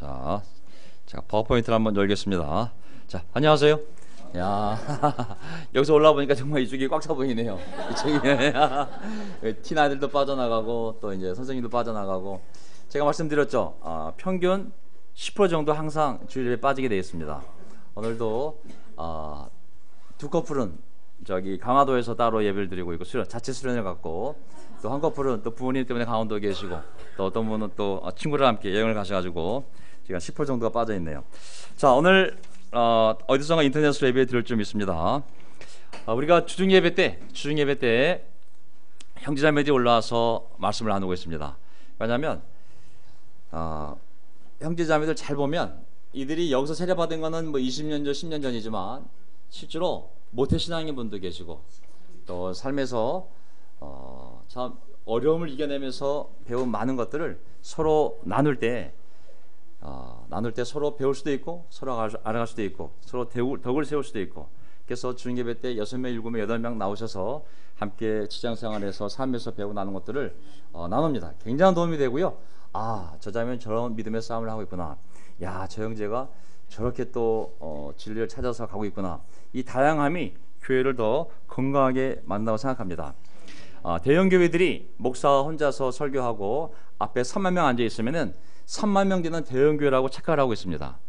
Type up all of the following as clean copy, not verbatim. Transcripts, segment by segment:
자, 제가 파워포인트를 한번 열겠습니다. 자, 안녕하세요. 야, 여기서 올라보니까 정말 이쪽이 꽉 차 보이네요. 이쪽이 틴 아이들도 빠져나가고 또 이제 선생님도 빠져나가고. 제가 말씀드렸죠. 평균 10% 정도 항상 주일 예배 빠지게 되어 있습니다. 오늘도 두 커플은 저기 강화도에서 따로 예배를 드리고 있고 자체 수련을 갖고, 또 한 커플은 또 부모님 때문에 강원도에 계시고, 또 어떤 분은 또 친구랑 함께 여행을 가셔가지고 지금 10% 정도가 빠져 있네요. 자, 오늘 어디선가 인터넷으로 예배 드릴 좀 있습니다. 우리가 주중 예배 때 형제자매들이 올라와서 말씀을 나누고 있습니다. 왜냐하면 형제자매들 잘 보면 이들이 여기서 세례받은 거는 뭐 20년 전, 10년 전이지만 실제로 모태신앙인 분도 계시고, 또 삶에서 참 어려움을 이겨내면서 배운 많은 것들을 서로 나눌 때 서로 배울 수도 있고, 서로 알아갈 수도 있고, 서로 덕을 세울 수도 있고. 그래서 주일 예배 때 6명, 7명, 8명 나오셔서 함께 직장생활에서 삶에서 배우고 나눈 것들을 나눕니다. 굉장한 도움이 되고요. 저 자매는 저런 믿음의 싸움을 하고 있구나. 야, 저 형제가 저렇게 또 진리를 찾아서 가고 있구나. 이 다양함이 교회를 더 건강하게 만든다고 생각합니다. 대형 교회들이 목사 혼자서 설교하고 앞에 3만 명 앉아 있으면은 3만 명 되는 대형 교회라고 착각을 하고 있습니다.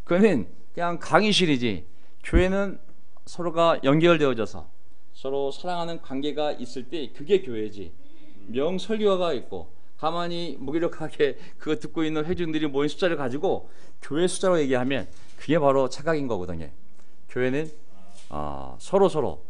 그러면 그냥 강의실이지, 교회는 서로가 연결되어져서 서로 사랑하는 관계가 있을 때 그게 교회지. 명설교가 있고 가만히 무기력하게 그거 듣고 있는 회중들이 모인 숫자를 가지고 교회 숫자로 얘기하면 그게 바로 착각인 거거든요. 교회는 서로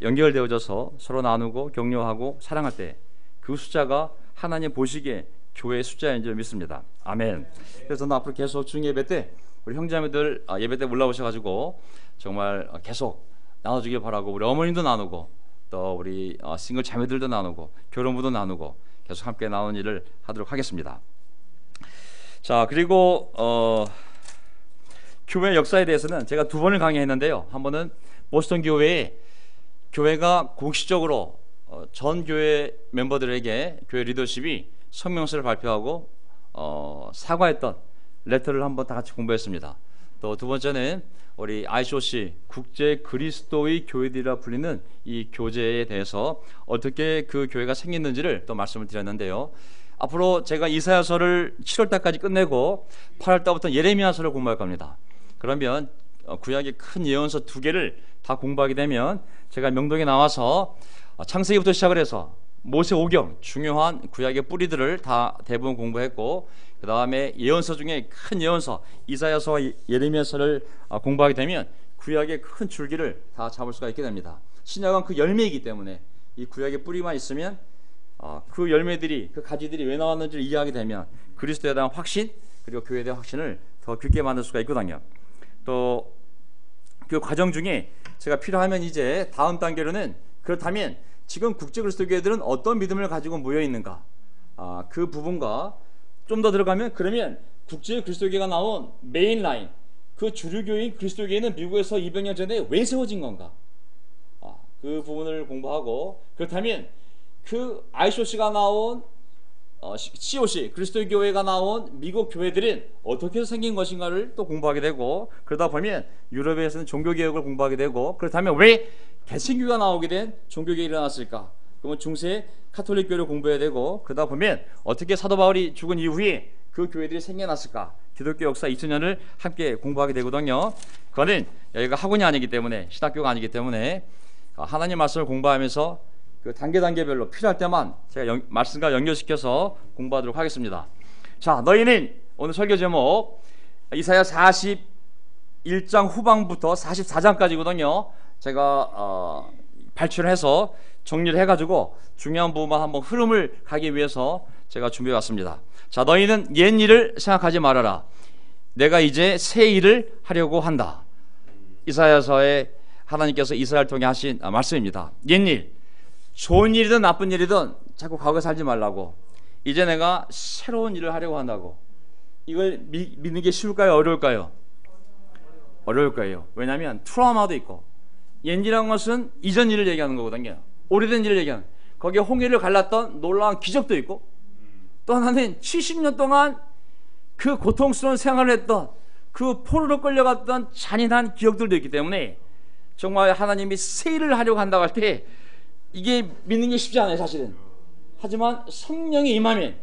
연결되어져서 서로 나누고 격려하고 사랑할 때 그 숫자가 하나님 보시기에 교회의 숫자인 줄 믿습니다. 아멘. 그래서 저는 앞으로 계속 주일 예배 때 우리 형제자매들 예배 때 올라오셔가지고 정말 계속 나눠주길 바라고, 우리 어머님도 나누고, 또 우리 싱글 자매들도 나누고, 결혼부도 나누고, 계속 함께 나누는 일을 하도록 하겠습니다. 자, 그리고 교회 역사에 대해서는 제가 2번을 강의했는데요. 한 번은 보스턴 교회가 공식적으로 전 교회 멤버들에게 교회 리더십이 성명서를 발표하고 사과했던 레터를 한번 다 같이 공부했습니다. 또 2번째는 우리 ICOC 국제 그리스도의 교회들이라 불리는 이 교제에 대해서 어떻게 그 교회가 생겼는지를 또 말씀을 드렸는데요. 앞으로 제가 이사야서를 7월달까지 끝내고 8월달부터 예레미야서를 공부할 겁니다. 그러면 구약의 큰 예언서 2개를 다 공부하게 되면 제가 명동에 나와서 창세기부터 시작을 해서 모세 오경, 중요한 구약의 뿌리들을 다 대부분 공부했고, 그 다음에 예언서 중에 큰 예언서 이사야서와 예레미야서를 공부하게 되면 구약의 큰 줄기를 다 잡을 수가 있게 됩니다. 신약은 그 열매이기 때문에 이 구약의 뿌리만 있으면 그 열매들이, 그 가지들이 왜 나왔는지를 이해하게 되면 그리스도에 대한 확신, 그리고 교회에 대한 확신을 더 깊게 만들 수가 있거든요. 또 그 과정 중에 제가 필요하면 이제 다음 단계로는, 그렇다면 지금 국제 그리스도 교회들은 어떤 믿음을 가지고 모여 있는가, 그 부분과 좀 더 들어가면, 그러면 국제 그리스도교회가 나온 메인 라인, 그 주류교인 그리스도교회는 미국에서 200년 전에 왜 세워진 건가, 그 부분을 공부하고, 그렇다면 그 ICOC가 나온 COC 그리스도교회가 나온 미국 교회들은 어떻게 해서 생긴 것인가를 또 공부하게 되고, 그러다 보면 유럽에서는 종교개혁을 공부하게 되고, 그렇다면 왜 개신교가 나오게 된 종교개혁이 일어났을까, 그러면 중세 카톨릭교를 공부해야 되고, 그러다 보면 어떻게 사도 바울이 죽은 이후에 그 교회들이 생겨났을까, 기독교 역사 2000년을 함께 공부하게 되거든요. 그거는 여기가 학원이 아니기 때문에, 신학교가 아니기 때문에 하나님 말씀을 공부하면서 그 단계별로 필요할 때만 제가 말씀과 연결시켜서 공부하도록 하겠습니다. 자, 너희는 오늘 설교 제목 이사야 41장 후반부터 44장까지거든요. 제가 발췌를 해서 정리를 해가지고 중요한 부분만 한번 흐름을 가기 위해서 제가 준비해 왔습니다. 자, 너희는 옛 일을 생각하지 말아라. 내가 이제 새 일을 하려고 한다. 이사야서에 하나님께서 이스라엘 통해 하신 말씀입니다. 옛 일, 좋은 일이든 나쁜 일이든 자꾸 과거에 살지 말라고. 이제 내가 새로운 일을 하려고 한다고. 이걸 믿는 게 쉬울까요, 어려울까요? 어려울 거예요. 왜냐하면 트라우마도 있고, 옛 일이라는 것은 이전 일을 얘기하는 거거든요. 오래된 일을 얘기하는, 거기에 홍해를 갈랐던 놀라운 기적도 있고, 또 하나는 70년 동안 그 고통스러운 생활을 했던 그 포로로 끌려갔던 잔인한 기억들도 있기 때문에 정말 하나님이 새 일을 하려고 한다고 할 때 이게 믿는 게 쉽지 않아요, 사실은. 하지만 성령이 임하면,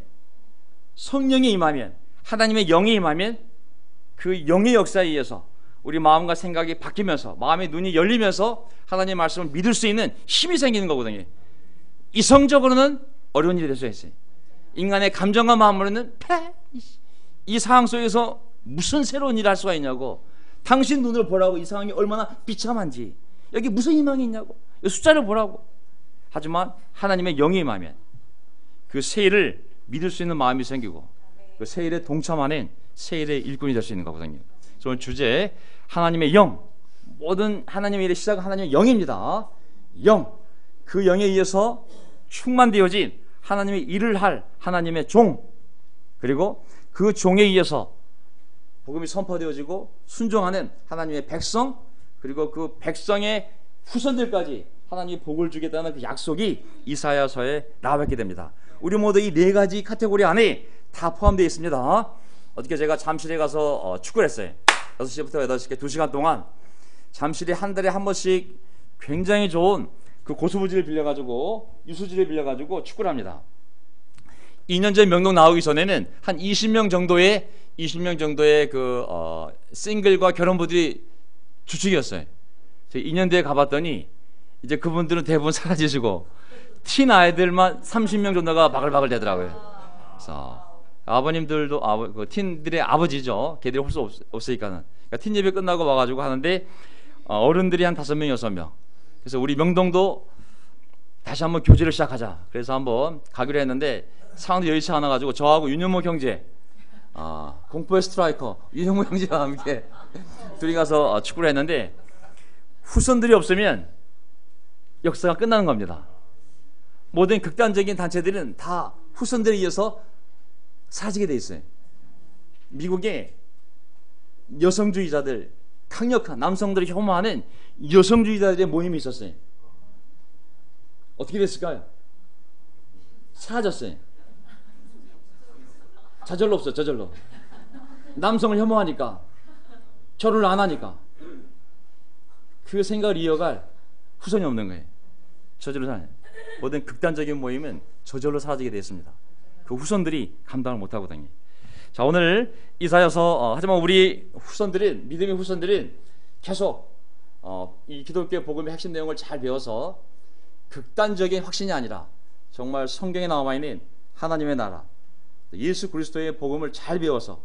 하나님의 영이 임하면 그 영의 역사에 의해서 우리 마음과 생각이 바뀌면서 마음의 눈이 열리면서 하나님의 말씀을 믿을 수 있는 힘이 생기는 거거든요. 이성적으로는 어려운 일이 될 수 있어요. 인간의 감정과 마음으로는 이 상황 속에서 무슨 새로운 일을 할 수가 있냐고, 당신 눈을 보라고, 이 상황이 얼마나 비참한지, 여기 무슨 희망이 있냐고, 숫자를 보라고. 하지만 하나님의 영이 임하면 그 새 일을 믿을 수 있는 마음이 생기고 그 새 일에 동참하는 새 일의 일꾼이 될 수 있는 거거든요. 오늘 주제, 하나님의 영. 모든 하나님의 일의 시작은 하나님의 영입니다. 영, 그 영에 의해서 충만되어진 하나님의 일을 할 하나님의 종, 그리고 그 종에 의해서 복음이 선포되어지고 순종하는 하나님의 백성, 그리고 그 백성의 후손들까지 하나님이 복을 주겠다는 그 약속이 이사야서에 나와있게 됩니다. 우리 모두 이 네 가지 카테고리 안에 다 포함되어 있습니다. 어떻게 제가 잠실에 가서 축구를 했어요. 6시부터 8시께 2시간 동안 잠실에 한 달에 한 번씩 굉장히 좋은 그 고수부지를 빌려가지고, 유수지를 빌려가지고 축구를 합니다. 2년 전 명동 나오기 전에는 한 20명 정도의 그 싱글과 결혼부들이 주축이었어요. 2년 뒤에 가봤더니 이제 그분들은 대부분 사라지시고 틴 아이들만 30명 정도가 바글바글 되더라고요. 그래서 아버님들도 그 틴들의 아버지죠. 걔들이 홀수 없으니까는, 그러니까 틴 예배 끝나고 와가지고 하는데 어른들이 한 5명 6명. 그래서 우리 명동도 다시 한번 교제를 시작하자. 그래서 한번 가기로 했는데 상황도 여의치 않아가지고 저하고 윤현모 형제, 공포의 스트라이커 윤현모 형제와 함께 둘이 가서 축구를 했는데, 후손들이 없으면 역사가 끝나는 겁니다. 모든 극단적인 단체들은 다 후손들에 의해서 사라지게 돼 있어요. 미국에 여성주의자들, 강력한 남성들을 혐오하는 여성주의자들의 모임이 있었어요. 어떻게 됐을까요? 사라졌어요. 저절로 없어요. 저절로. 남성을 혐오하니까, 결혼을 안 하니까 그 생각을 이어갈 후손이 없는 거예요. 저절로 사라져요. 모든 극단적인 모임은 저절로 사라지게 되어 있습니다. 그 후손들이 감당을 못하거든요. 자, 오늘 이사야서, 하지만 우리 후손들은, 믿음의 후손들은 계속 이 기독교의 복음의 핵심 내용을 잘 배워서 극단적인 확신이 아니라 정말 성경에 나와 있는 하나님의 나라, 예수 그리스도의 복음을 잘 배워서,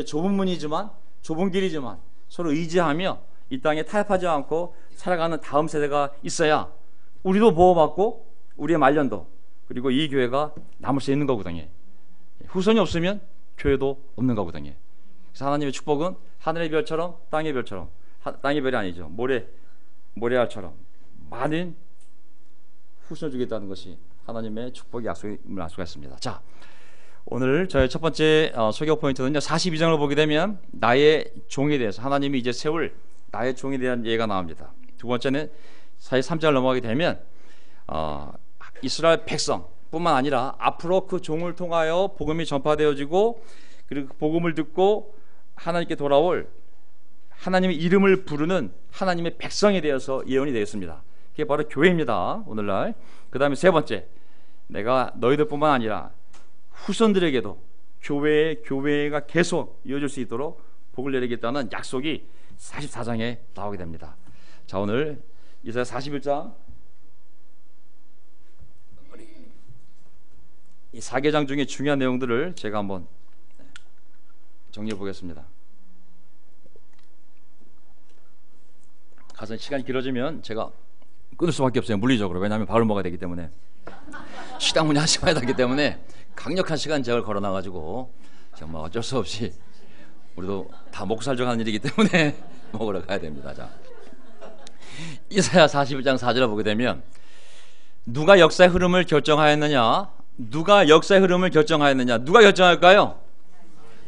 좁은 문이지만, 좁은 길이지만 서로 의지하며 이 땅에 타협하지 않고 살아가는 다음 세대가 있어야 우리도 보호받고 우리의 말년도, 그리고 이 교회가 남을 수 있는 거거든요. 후손이 없으면 교회도 없는 거거든요. 그래서 하나님의 축복은 하늘의 별처럼 땅의 별처럼, 땅의 별이 아니죠, 모래알처럼 많은 후손을 주겠다는 것이 하나님의 축복의 약속임을 알 수가 있습니다. 자, 오늘 저의 첫 번째 소개 포인트는요, 42장을 보게 되면 나의 종에 대해서, 하나님이 이제 세울 나의 종에 대한 예가 나옵니다. 두 번째는 43장을 넘어가게 되면 이스라엘 백성뿐만 아니라 앞으로 그 종을 통하여 복음이 전파되어지고, 그리고 그 복음을 듣고 하나님께 돌아올 하나님의 이름을 부르는 하나님의 백성에 대해서 예언이 되었습니다. 그게 바로 교회입니다, 오늘날. 그 다음에 세 번째, 내가 너희들뿐만 아니라 후손들에게도 교회가 계속 이어질 수 있도록 복을 내리겠다는 약속이 44장에 나오게 됩니다. 자, 오늘 이사야 41장 이 4계장 중에 중요한 내용들을 제가 한번 정리해 보겠습니다. 가서 시간이 길어지면 제가 끊을 수밖에 없어요, 물리적으로. 왜냐하면 밥을 먹어야 되기 때문에, 식당 문이 1시간에 닫기 때문에 강력한 시간 제약을 걸어놔가지고 정말 어쩔 수 없이 우리도 다 먹고 살자고 하는 일이기 때문에 먹으러 가야 됩니다. 자, 이사야 41장 4절을 보게 되면 누가 역사의 흐름을 결정하였느냐? 누가 역사의 흐름을 결정하였느냐? 누가 결정할까요?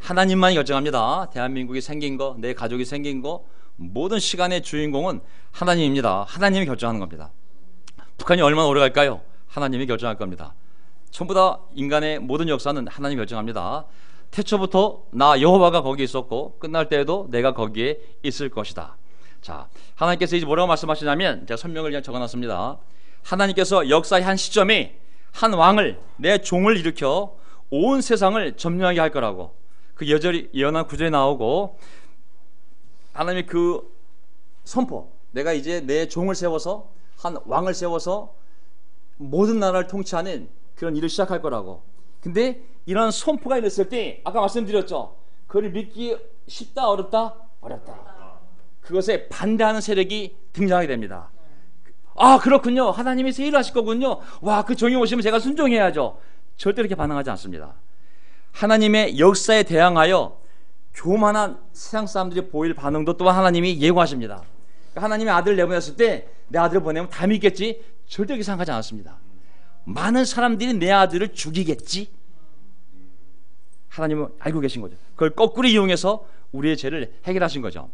하나님만이 결정합니다. 대한민국이 생긴 거, 내 가족이 생긴 거, 모든 시간의 주인공은 하나님입니다. 하나님이 결정하는 겁니다. 북한이 얼마나 오래 갈까요? 하나님이 결정할 겁니다. 전부 다 인간의 모든 역사는 하나님이 결정합니다. 태초부터 나 여호와가 거기에 있었고 끝날 때에도 내가 거기에 있을 것이다. 자, 하나님께서 이제 뭐라고 말씀하시냐면 제가 설명을 그냥 적어놨습니다. 하나님께서 역사의 한 시점에 한 왕을, 내 종을 일으켜 온 세상을 점령하게 할 거라고 그 여절이 예언한 구절에 나오고, 하나님의 그 선포, 내가 이제 내 종을 세워서 한 왕을 세워서 모든 나라를 통치하는 그런 일을 시작할 거라고. 근데 이런 선포가 일었을 때 아까 말씀드렸죠, 그걸 믿기 쉽다 어렵다? 어렵다. 그것에 반대하는 세력이 등장하게 됩니다. 아, 그렇군요, 하나님이 새 일을 하실 거군요, 와, 그 종이 오시면 제가 순종해야죠. 절대 이렇게 반응하지 않습니다. 하나님의 역사에 대항하여 교만한 세상 사람들이 보일 반응도 또한 하나님이 예고하십니다. 하나님의 아들을 내보냈을 때 내 아들을 보내면 다 믿겠지? 절대 그렇게 생각하지 않았습니다. 많은 사람들이 내 아들을 죽이겠지? 하나님은 알고 계신 거죠. 그걸 거꾸로 이용해서 우리의 죄를 해결하신 거죠.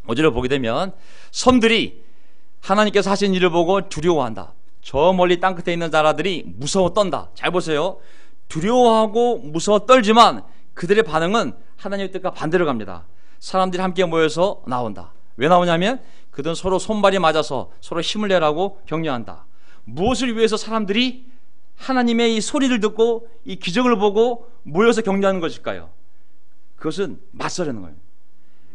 어제를 보게 되면 섬들이 하나님께서 하신 일을 보고 두려워한다. 저 멀리 땅끝에 있는 나라들이 무서워 떤다. 잘 보세요. 두려워하고 무서워 떨지만 그들의 반응은 하나님의 뜻과 반대로 갑니다. 사람들이 함께 모여서 나온다. 왜 나오냐면 그들은 서로 손발이 맞아서 서로 힘을 내라고 격려한다. 무엇을 위해서 사람들이 하나님의 이 소리를 듣고 이 기적을 보고 모여서 격려하는 것일까요? 그것은 맞서려는 거예요.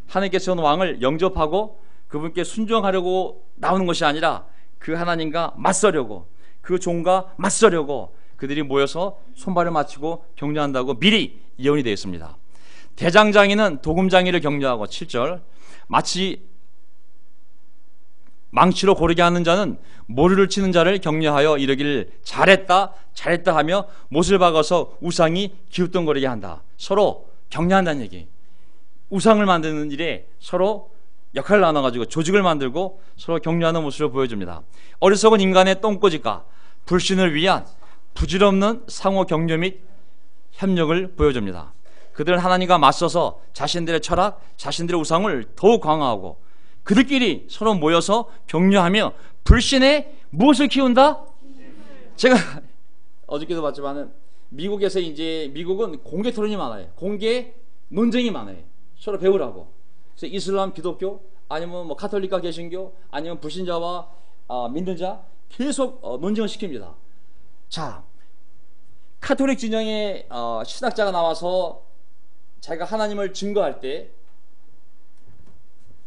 하나님께서 세운 왕을 영접하고 그분께 순종하려고 나오는 것이 아니라 그 하나님과 맞서려고, 그 종과 맞서려고 그들이 모여서 손발을 맞추고 격려한다고 미리 예언이 되어 있습니다. 대장장이는 도금장이를 격려하고 7절, 마치 망치로 고르게 하는 자는 모루를 치는 자를 격려하여 이르기를 잘했다 잘했다 하며 못을 박아서 우상이 기웃덩거리게 한다. 서로 격려한다는 얘기. 우상을 만드는 일에 서로 역할을 나눠가지고 조직을 만들고 서로 격려하는 모습을 보여줍니다. 어리석은 인간의 똥꼬집과 불신을 위한 부질없는 상호 격려 및 협력을 보여줍니다. 그들은 하나님과 맞서서 자신들의 철학, 자신들의 우상을 더욱 강화하고 그들끼리 서로 모여서 격려하며 불신에 무엇을 키운다? 제가 어저께도 봤지만은 미국에서 이제 미국은 공개 토론이 많아요. 공개 논쟁이 많아요. 서로 배우라고. 그래서 이슬람, 기독교, 아니면 뭐 가톨릭과 개신교, 아니면 불신자와 믿는 자 계속 논쟁을 시킵니다. 자, 카톨릭 진영의 신학자가 나와서 자기가 하나님을 증거할 때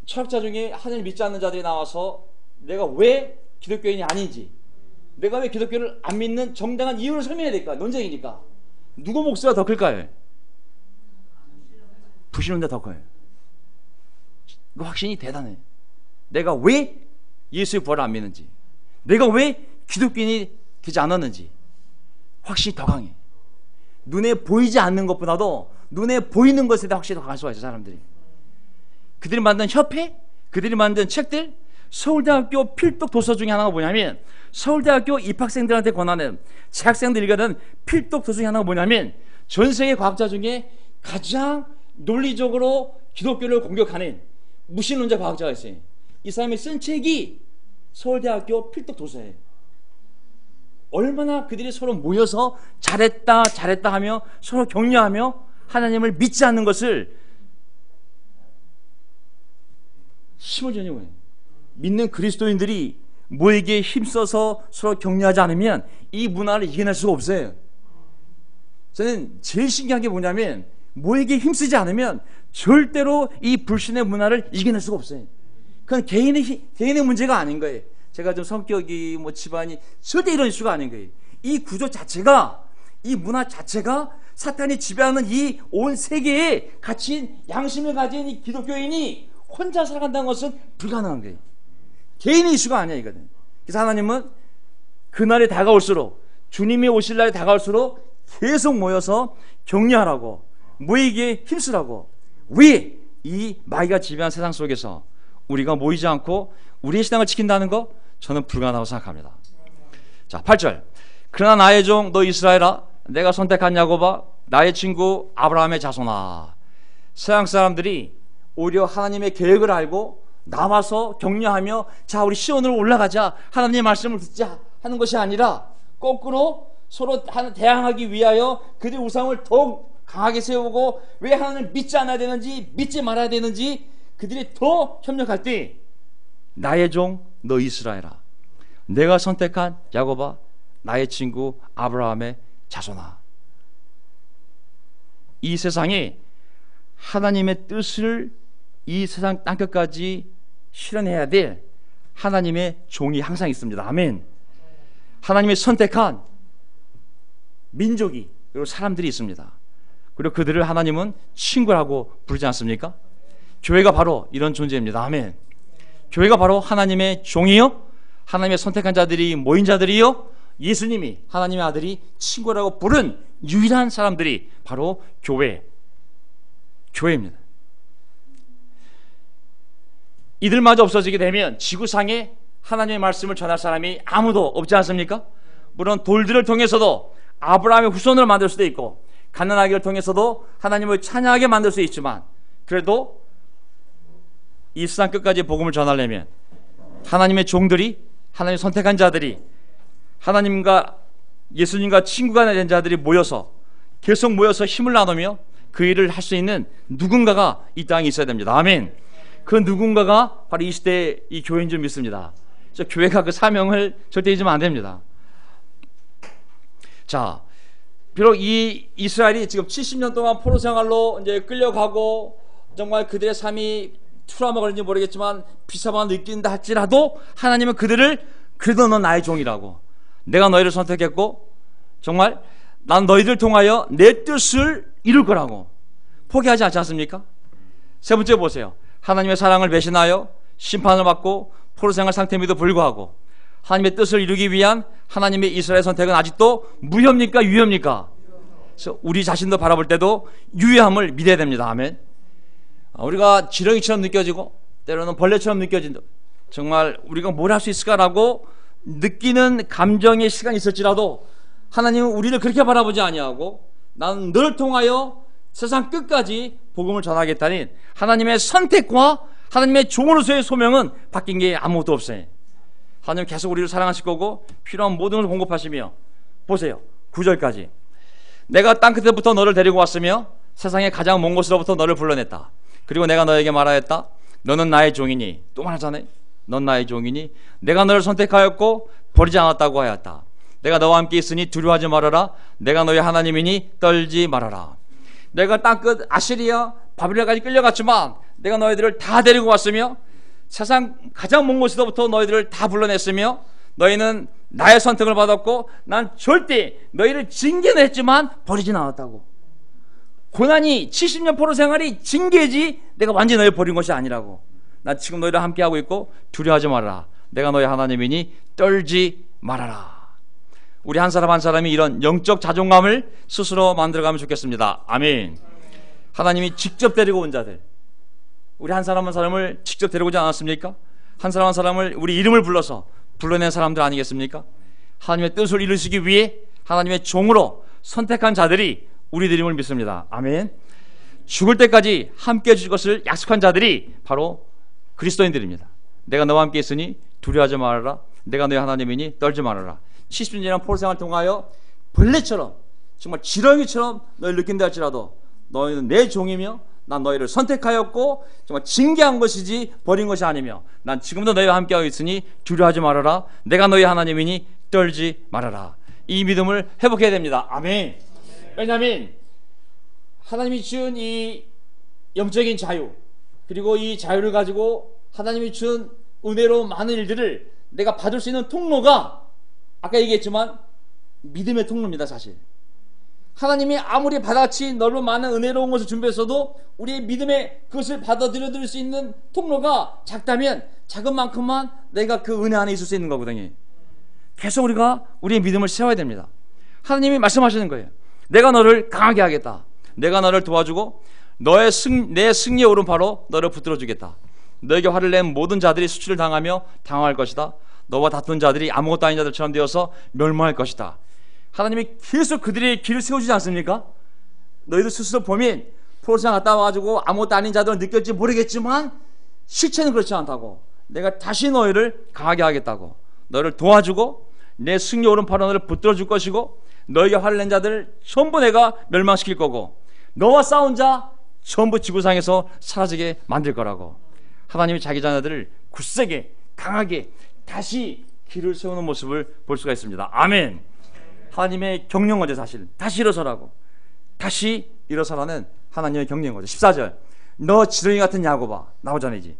철학자 중에 하나님 믿지 않는 자들이 나와서 내가 왜 기독교인이 아닌지, 내가 왜 기독교를 안 믿는 정당한 이유를 설명해야 될까? 논쟁이니까 누구 목소리가 더 클까요? 부실론자 더 커요. 그 확신이 대단해. 내가 왜 예수의 부활을 안 믿는지, 내가 왜 기독교인이 되지 않았는지 확신이 더 강해. 눈에 보이지 않는 것보다도 눈에 보이는 것에 대해 확실히 더 강할 수가 있어요. 사람들이 그들이 만든 협회, 그들이 만든 책들, 서울대학교 필독 도서 중에 하나가 뭐냐면, 서울대학교 입학생들한테 권하는, 재학생들이 읽는 필독 도서 중에 하나가 뭐냐면, 전 세계 과학자 중에 가장 논리적으로 기독교를 공격하는 무신론자 과학자가 있어요. 이 사람이 쓴 책이 서울대학교 필독 도서예요. 얼마나 그들이 서로 모여서 잘했다 잘했다 하며 서로 격려하며 하나님을 믿지 않는 것을 힘을 주는 거예요. 믿는 그리스도인들이 뭐에게 힘써서 서로 격려하지 않으면 이 문화를 이겨낼 수가 없어요. 저는 제일 신기한 게 뭐냐면, 뭐에게 힘쓰지 않으면 절대로 이 불신의 문화를 이겨낼 수가 없어요. 그건 개인의 문제가 아닌 거예요. 제가 좀 성격이 뭐 집안이 절대 이런 이슈가 아닌 거예요. 이 구조 자체가, 이 문화 자체가 사탄이 지배하는 이 온 세계에 갇힌 양심을 가진 이 기독교인이 혼자 살아간다는 것은 불가능한 거예요. 개인의 이슈가 아니야 이거는. 그래서 하나님은 그날이 다가올수록, 주님이 오실 날이 다가올수록 계속 모여서 격려하라고, 모이기에 힘쓰라고. 왜? 이 마귀가 지배한 세상 속에서 우리가 모이지 않고 우리의 신앙을 지킨다는 거, 저는 불가능하다고 생각합니다. 자, 8절. 그러나 나의 종 너 이스라엘아, 내가 선택한 야곱아, 나의 친구 아브라함의 자손아. 세상 사람들이 오히려 하나님의 계획을 알고 나와서 격려하며, 자 우리 시온으로 올라가자, 하나님의 말씀을 듣자 하는 것이 아니라 거꾸로 서로 대항하기 위하여 그들의 우상을 더욱 강하게 세우고 왜 하나님을 믿지 않아야 되는지 믿지 말아야 되는지 그들이 더 협력할 때 나의 종 너 이스라엘아, 내가 선택한 야곱아, 나의 친구 아브라함의 자손아, 이 세상에 하나님의 뜻을 이 세상 땅끝까지 실현해야 될 하나님의 종이 항상 있습니다. 아멘. 하나님의 선택한 민족이 그리고 사람들이 있습니다. 그리고 그들을 하나님은 친구라고 부르지 않습니까? 교회가 바로 이런 존재입니다. 아멘. 교회가 바로 하나님의 종이요, 하나님의 선택한 자들이 모인 자들이요, 예수님이 하나님의 아들이 친구라고 부른 유일한 사람들이 바로 교회입니다. 이들마저 없어지게 되면 지구상에 하나님의 말씀을 전할 사람이 아무도 없지 않습니까? 물론 돌들을 통해서도 아브라함의 후손을 만들 수도 있고 가난하기를 통해서도 하나님을 찬양하게 만들 수 있지만, 그래도 이 세상 끝까지 복음을 전하려면 하나님의 종들이, 하나님 선택한 자들이, 하나님과 예수님과 친구가 된 자들이 계속 모여서 힘을 나누며 그 일을 할 수 있는 누군가가 이 땅에 있어야 됩니다. 아멘. 그 누군가가 바로 이 시대의 이 교회인 줄 믿습니다. 그래서 교회가 그 사명을 절대 잊으면 안 됩니다. 자, 비록 이 이스라엘이 지금 70년 동안 포로 생활로 이제 끌려가고 정말 그들의 삶이 트라우마 걸린지 모르겠지만 비참함을 느낀다 할지라도 하나님은 그들을 그래도 넌 나의 종이라고, 내가 너희를 선택했고 정말 난 너희들 통하여 내 뜻을 이룰 거라고 포기하지 않지 않습니까? 세 번째 보세요. 하나님의 사랑을 배신하여 심판을 받고 포로 생활 상태임에도 불구하고 하나님의 뜻을 이루기 위한 하나님의 이스라엘 선택은 아직도 무효입니까? 유효입니까? 그래서 우리 자신도 바라볼 때도 유효함을 믿어야 됩니다. 아멘. 우리가 지렁이처럼 느껴지고 때로는 벌레처럼 느껴진다, 정말 우리가 뭘 할 수 있을까라고 느끼는 감정의 시간이 있을지라도 하나님은 우리를 그렇게 바라보지 아니하고 나는 너를 통하여 세상 끝까지 복음을 전하겠다는 하나님의 선택과 하나님의 종으로서의 소명은 바뀐 게 아무것도 없어요. 하나님 계속 우리를 사랑하실 거고 필요한 모든 것을 공급하시며, 보세요, 9절까지 내가 땅끝에부터 너를 데리고 왔으며 세상의 가장 먼 곳으로부터 너를 불러냈다. 그리고 내가 너에게 말하였다. 너는 나의 종이니, 또 말하잖아요. 넌 나의 종이니 내가 너를 선택하였고 버리지 않았다고 하였다. 내가 너와 함께 있으니 두려워하지 말아라. 내가 너의 하나님이니 떨지 말아라. 내가 땅끝 아시리아 바빌론까지 끌려갔지만 내가 너희들을 다 데리고 왔으며 세상 가장 먼 곳에서부터 너희들을 다 불러냈으며 너희는 나의 선택을 받았고 난 절대 너희를 징계는 했지만 버리진 않았다고. 고난이 70년 포로 생활이 징계지 내가 완전히 너희 버린 것이 아니라고. 나 지금 너희랑 함께하고 있고 두려워하지 말아라. 내가 너희 하나님이니 떨지 말아라. 우리 한 사람 한 사람이 이런 영적 자존감을 스스로 만들어가면 좋겠습니다. 아멘. 하나님이 직접 데리고 온 자들, 우리 한 사람 한 사람을 직접 데리고 오지 않았습니까? 한 사람 한 사람을 우리 이름을 불러서 불러낸 사람들 아니겠습니까? 하나님의 뜻을 이루시기 위해 하나님의 종으로 선택한 자들이 우리들임을 믿습니다. 아멘. 죽을 때까지 함께 해줄 것을 약속한 자들이 바로 그리스도인들입니다. 내가 너와 함께 있으니 두려워하지 말아라. 내가 너의 하나님이니 떨지 말아라. 70년이라는 포로 생활을 통하여 벌레처럼 정말 지렁이처럼 너희를 느낀다 할지라도 너희는 내 종이며 난 너희를 선택하였고 정말 징계한 것이지 버린 것이 아니며 난 지금도 너희와 함께하고 있으니 두려워하지 말아라. 내가 너희 하나님이니 떨지 말아라. 이 믿음을 회복해야 됩니다. 아멘. 왜냐하면 하나님이 준 이 영적인 자유, 그리고 이 자유를 가지고 하나님이 준 은혜로 많은 일들을 내가 받을 수 있는 통로가 아까 얘기했지만 믿음의 통로입니다. 사실 하나님이 아무리 바다같이 넓은 많은 은혜로운 것을 준비했어도 우리의 믿음의 그것을 받아들여들 수 있는 통로가 작다면 작은 만큼만 내가 그 은혜 안에 있을 수 있는 거거든요. 계속 우리가 우리의 믿음을 세워야 됩니다. 하나님이 말씀하시는 거예요. 내가 너를 강하게 하겠다. 내가 너를 도와주고 내 승리의 오른팔로 너를 붙들어 주겠다. 너에게 화를 낸 모든 자들이 수치를 당하며 당황할 것이다. 너와 다툰 자들이 아무것도 아닌 자들처럼 되어서 멸망할 것이다. 하나님이 계속 그들의 길을 세워주지 않습니까? 너희들 스스로 보면 포로상 갔다 와가지고 아무것도 아닌 자들은 느낄지 모르겠지만 실체는 그렇지 않다고. 내가 다시 너희를 강하게 하겠다고. 너를 도와주고 내 승리 오른팔로 너를 붙들어 줄 것이고 너에게 화를 낸 자들을 전부 내가 멸망시킬 거고 너와 싸운 자 전부 지구상에서 사라지게 만들 거라고. 하나님이 자기 자녀들을 굳세게 강하게 다시 길을 세우는 모습을 볼 수가 있습니다. 아멘. 하나님의 경륜거죠. 사실 다시 일어서라고. 다시 일어서라는 하나님의 경륜거죠. 14절 너 지렁이 같은 야곱아. 나오잖아. 이제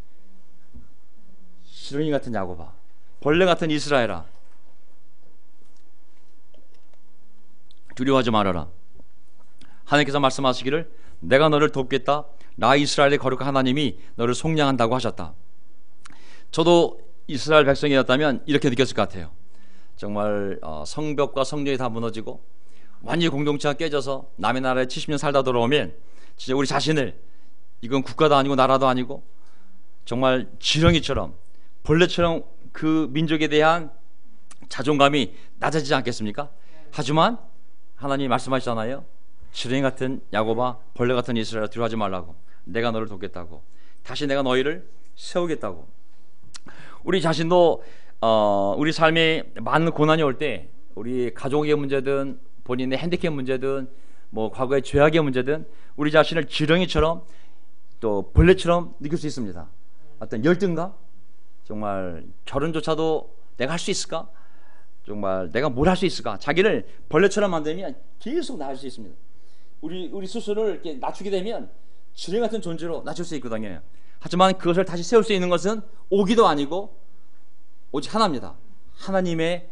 지렁이 같은 야곱아, 벌레 같은 이스라엘아, 두려워하지 말아라. 하나님께서 말씀하시기를 내가 너를 돕겠다. 나 이스라엘의 거룩한 하나님이 너를 속량한다고 하셨다. 저도 이스라엘 백성이었다면 이렇게 느꼈을 것 같아요. 정말 성벽과 성전이 다 무너지고 완전히 공동체가 깨져서 남의 나라에 70년 살다 돌아오면 진짜 우리 자신을, 이건 국가도 아니고 나라도 아니고 정말 지렁이처럼 벌레처럼 그 민족에 대한 자존감이 낮아지지 않겠습니까? 하지만 하나님이 말씀하시잖아요. 지렁이 같은 야곱아, 벌레 같은 이스라엘 두려워하지 말라고. 내가 너를 돕겠다고. 다시 내가 너희를 세우겠다고. 우리 자신도 우리 삶에 많은 고난이 올 때, 우리 가족의 문제든 본인의 핸디캡 문제든 뭐 과거의 죄악의 문제든 우리 자신을 지렁이처럼 또 벌레처럼 느낄 수 있습니다. 어떤 열등감, 정말 결혼조차도 내가 할 수 있을까? 정말 내가 뭘 할 수 있을까? 자기를 벌레처럼 만들면 계속 나을 수 있습니다. 우리 스스로를 이렇게 낮추게 되면 지렁이 같은 존재로 낮출 수 있거든요. 하지만 그것을 다시 세울 수 있는 것은 오기도 아니고 오직 하나입니다. 하나님의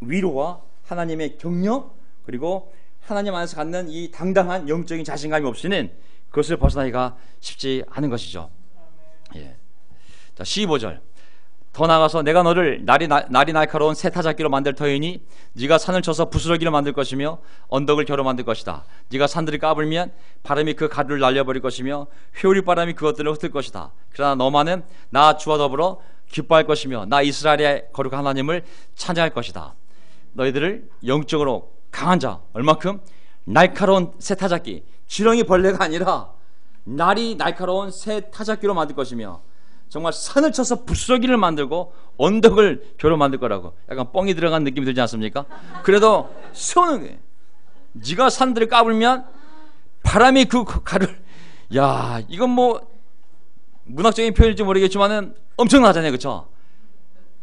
위로와 하나님의 격려, 그리고 하나님 안에서 갖는 이 당당한 영적인 자신감이 없이는 그것을 벗어나기가 쉽지 않은 것이죠. 예. 자, 15절 더 나아가서 내가 너를 날이 날카로운 새 타작기로 만들 터이니 네가 산을 쳐서 부스러기를 만들 것이며 언덕을 겨루 만들 것이다. 네가 산들을 까불면 바람이 그 가루를 날려버릴 것이며 회오리 바람이 그것들을 흩을 것이다. 그러나 너만은 나 주와 더불어 기뻐할 것이며 나 이스라엘의 거룩한 하나님을 찬양할 것이다. 너희들을 영적으로 강한 자, 얼마큼? 날카로운 새 타작기, 지렁이 벌레가 아니라 날이 날카로운 새 타작기로 만들 것이며 정말 산을 쳐서 부스러기를 만들고 언덕을 겨루 만들 거라고. 약간 뻥이 들어간 느낌이 들지 않습니까? 그래도 세우는 거예요. 네가 산들을 까불면 바람이 그 가루를, 야, 이건 뭐 문학적인 표현일지 모르겠지만은 엄청나잖아요, 그렇죠?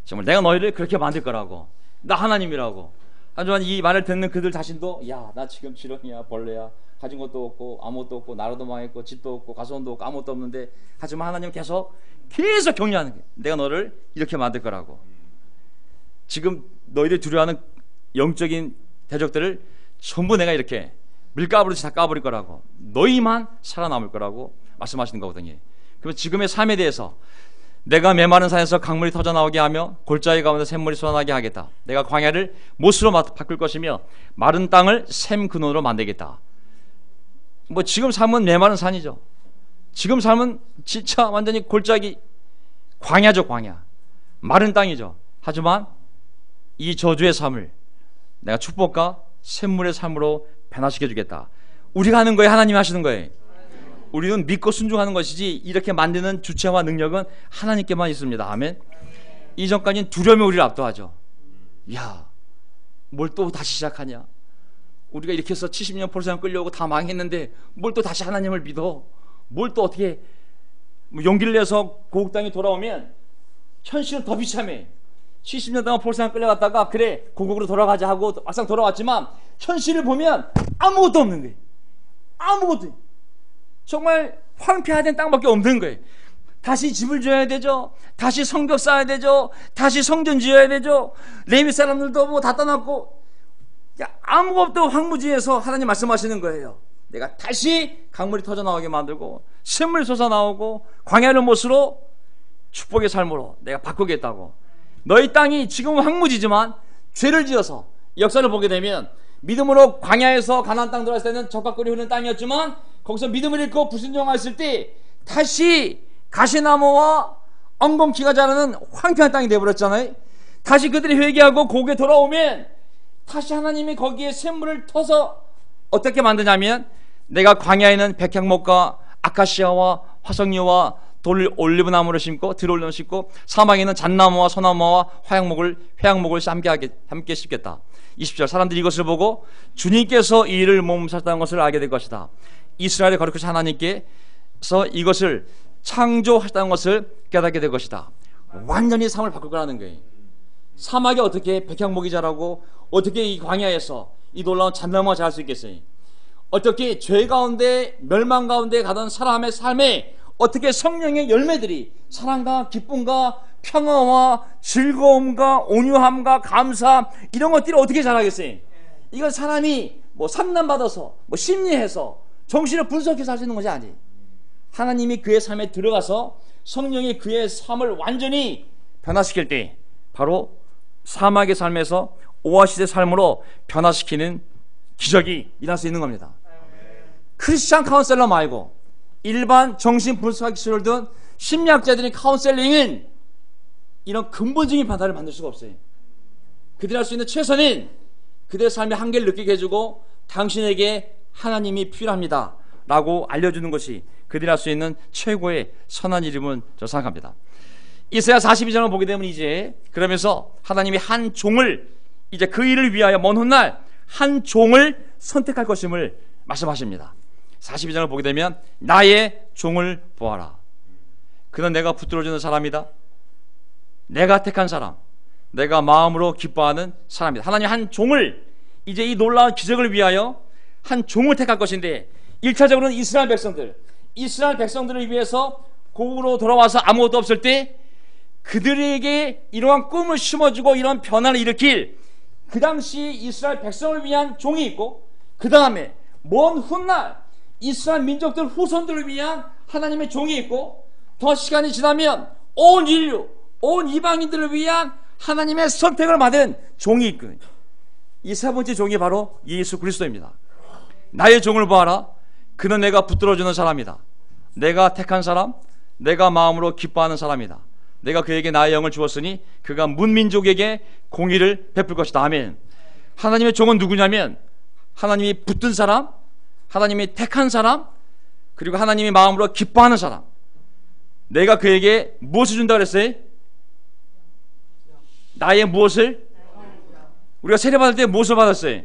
정말 내가 너희를 그렇게 만들 거라고. 나 하나님이라고. 하지만 이 말을 듣는 그들 자신도, 야, 나 지금 지렁이야, 벌레야, 가진 것도 없고 아무것도 없고 나라도 망했고 집도 없고 가수원도 없고 아무것도 없는데, 하지만 하나님은 계속 격려하는 거예요. 내가 너를 이렇게 만들 거라고. 지금 너희들 두려워하는 영적인 대적들을 전부 내가 이렇게 밀가부르듯이 다 까버릴 거라고. 너희만 살아남을 거라고 말씀하시는 거거든요. 그러면 지금의 삶에 대해서 내가 메마른 산에서 강물이 터져나오게 하며 골짜기 가운데 샘물이 솟아나게 하겠다. 내가 광야를 못으로 바꿀 것이며 마른 땅을 샘 근원으로 만들겠다. 뭐 지금 삶은 메마른 산이죠. 지금 삶은 진짜 완전히 골짜기, 광야죠. 광야, 마른 땅이죠. 하지만 이 저주의 삶을 내가 축복과 샘물의 삶으로 변화시켜 주겠다. 우리가 하는 거예요, 하나님이 하시는 거예요? 우리는 믿고 순종하는 것이지 이렇게 만드는 주체와 능력은 하나님께만 있습니다. 아멘. 이전까지는 두려움이 우리를 압도하죠. 야, 뭘 또 다시 시작하냐? 우리가 이렇게 해서 70년 폴상 끌려오고 다 망했는데 뭘 또 다시 하나님을 믿어? 뭘 또 어떻게 용기를 내서 고국 땅에 돌아오면 현실은 더 비참해. 70년 동안 폴상 끌려갔다가 그래 고국으로 돌아가자 하고 막상 돌아왔지만 현실을 보면 아무것도 없는 거예요. 아무것도. 정말 황폐화된 땅밖에 없는 거예요. 다시 집을 지어야 되죠. 다시 성벽 쌓아야 되죠. 다시 성전 지어야 되죠. 레위 사람들도 뭐 다 떠났고, 아무것도 황무지에서 하나님 말씀하시는 거예요. 내가 다시 강물이 터져나오게 만들고 샘물이 솟아나오고 광야를 못으로 축복의 삶으로 내가 바꾸겠다고. 너희 땅이 지금은 황무지지만 죄를 지어서 역사를 보게 되면 믿음으로 광야에서 가나안 땅 들어갔을 때는 적각거리 흐르는 땅이었지만 거기서 믿음을 잃고 불순종했을 때 다시 가시나무와 엉겅퀴가 자라는 황폐한 땅이 되어버렸잖아요. 다시 그들이 회개하고 고국에 돌아오면 다시 하나님이 거기에 샘물을 터서 어떻게 만드냐면 내가 광야에는 백향목과 아카시아와 화석류와 돌 올리브나무를 심고 들올리를 심고 사막에는 잣나무와 소나무와 회양목을 함께 심겠다. 20절 사람들이 이것을 보고 주님께서 이 일을 몸살다는 것을 알게 될 것이다. 이스라엘을 거룩하신 하나님께서 이것을 창조하셨다는 것을 깨닫게 될 것이다. 완전히 삶을 바꿀 거라는 거예요. 사막에 어떻게 백향목이 자라고 어떻게 이 광야에서 이 놀라운 잣나무가 자랄 수 있겠어요? 어떻게 죄 가운데 멸망 가운데 가던 사람의 삶에 어떻게 성령의 열매들이 사랑과 기쁨과 평화와 즐거움과 온유함과 감사 이런 것들이 어떻게 자라겠어요? 이건 사람이 뭐 상담받아서 뭐 심리해서 정신을 분석해서 할 수 있는 것이 아니에요. 하나님이 그의 삶에 들어가서 성령이 그의 삶을 완전히 변화시킬 때 바로 사막의 삶에서 오아시스의 삶으로 변화시키는 기적이 일어날 수 있는 겁니다. 크리스찬 카운셀러 말고 일반 정신분석학 기술을 둔 심리학자들의 카운셀링은 이런 근본적인 변화를 만들 수가 없어요. 그들이 할 수 있는 최선은 그들의 삶의 한계를 느끼게 해주고 당신에게 하나님이 필요합니다 라고 알려주는 것이 그들이 할 수 있는 최고의 선한 일임은 저 생각합니다. 이사야 42장을 보게 되면 이제 그러면서 하나님이 한 종을 이제 그 일을 위하여 먼 훗날 한 종을 선택할 것임을 말씀하십니다. 42장을 보게 되면 나의 종을 보아라. 그는 내가 붙들어주는 사람이다. 내가 택한 사람, 내가 마음으로 기뻐하는 사람이다. 하나님 한 종을 이제 이 놀라운 기적을 위하여 한 종을 택할 것인데 1차적으로는 이스라엘 백성들을 위해서 고국으로 돌아와서 아무것도 없을 때 그들에게 이러한 꿈을 심어주고 이런 변화를 일으킬 그 당시 이스라엘 백성을 위한 종이 있고 그 다음에 먼 훗날 이스라엘 민족들 후손들을 위한 하나님의 종이 있고 더 시간이 지나면 온 인류, 온 이방인들을 위한 하나님의 선택을 받은 종이 있고 이 세 번째 종이 바로 예수 그리스도입니다. 나의 종을 보아라. 그는 내가 붙들어주는 사람이다. 내가 택한 사람, 내가 마음으로 기뻐하는 사람이다. 내가 그에게 나의 영을 주었으니 그가 문민족에게 공의를 베풀 것이다. 아멘. 하나님의 종은 누구냐면 하나님이 붙든 사람, 하나님이 택한 사람, 그리고 하나님이 마음으로 기뻐하는 사람. 내가 그에게 무엇을 준다 그랬어요? 나의 무엇을? 우리가 세례받을 때 무엇을 받았어요?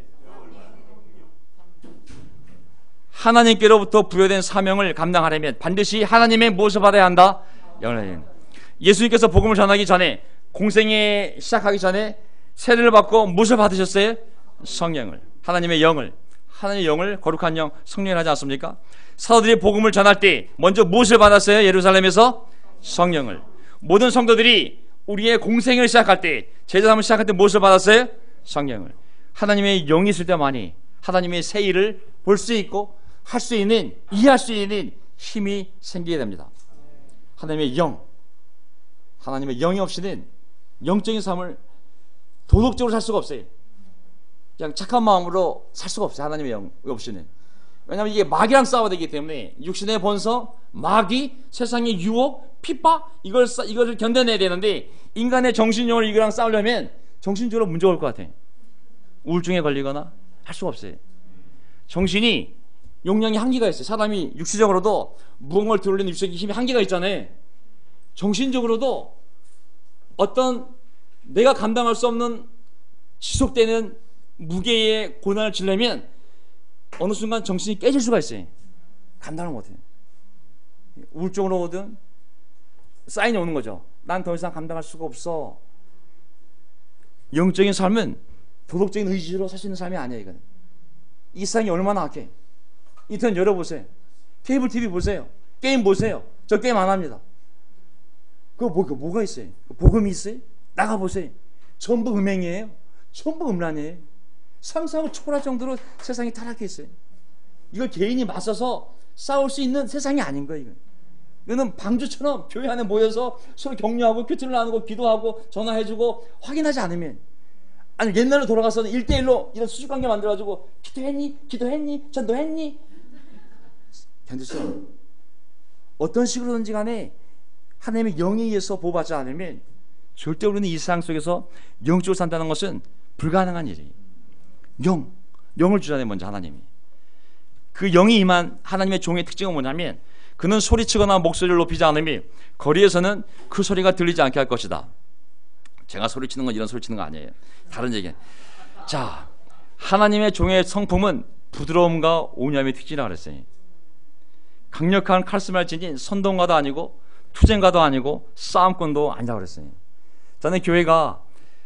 하나님께로부터 부여된 사명을 감당하려면 반드시 하나님의 무엇을 받아야 한다? 영을. 예수님께서 복음을 전하기 전에 공생에 시작하기 전에 세례를 받고 무엇을 받으셨어요? 성령을. 하나님의 영을. 하나님의 영을 거룩한 영 성령을 하지 않습니까? 사도들이 복음을 전할 때 먼저 무엇을 받았어요? 예루살렘에서 성령을. 모든 성도들이 우리의 공생을 시작할 때 제자함을 시작할 때 무엇을 받았어요? 성령을. 하나님의 영이 있을 때만이 하나님의 새 일을 볼 수 있고 할 수 있는, 이해할 수 있는 힘이 생기게 됩니다. 하나님의 영, 하나님의 영이 없이는 영적인 삶을 도덕적으로 살 수가 없어요. 그냥 착한 마음으로 살 수가 없어요. 하나님의 영 없이는. 왜냐하면 이게 마귀랑 싸워야 되기 때문에 육신의 본성, 마귀, 세상의 유혹, 핍박 이걸 견뎌내야 되는데 인간의 정신력을 이거랑 싸우려면 정신적으로 문제가 올 것 같아요. 우울증에 걸리거나 할 수가 없어요. 정신이 용량이 한계가 있어요. 사람이 육체적으로도 무언가를 들어올리는 육체적인 힘이 한계가 있잖아요. 정신적으로도 어떤 내가 감당할 수 없는 지속되는 무게의 고난을 지려면 어느 순간 정신이 깨질 수가 있어요. 감당을 못해요. 우울증으로 오든 사인이 오는 거죠. 난 더 이상 감당할 수가 없어. 영적인 삶은 도덕적인 의지로 살 수 있는 삶이 아니에요. 이건. 이 세상이 얼마나 악해. 인터넷 열어보세요. 케이블 TV 보세요. 게임 보세요. 저 게임 안 합니다. 뭐가 있어요? 복음이 있어요? 나가보세요. 전부 음행이에요. 전부 음란이에요. 상상을 초월할 정도로 세상이 타락해 있어요. 이걸 개인이 맞서서 싸울 수 있는 세상이 아닌 거예요. 이거는 방주처럼 교회 안에 모여서 서로 격려하고 큐티를 나누고 기도하고 전화해주고 확인하지 않으면, 아니 옛날로 돌아가서는 1대1로 이런 수직관계 만들어가지고 기도했니? 전도했니? 견딜 수 없어요. 어떤 식으로든지 간에 하나님의 영에 의해서 보호받지 않으면 절대 우리는 이 세상 속에서 영적으로 산다는 것은 불가능한 일이에요. 영을 주잖아요. 먼저 하나님이. 그 영이 임한 하나님의 종의 특징은 뭐냐면 그는 소리치거나 목소리를 높이지 않으며 거리에서는 그 소리가 들리지 않게 할 것이다. 제가 소리치는 건 이런 소리치는 거 아니에요. 다른 얘기예요. 자, 하나님의 종의 성품은 부드러움과 온유함의 특징이라고 그랬어요. 강력한 카리스마를 지닌 선동가도 아니고 투쟁가도 아니고 싸움꾼도 아니라고 그랬어요. 저는 교회가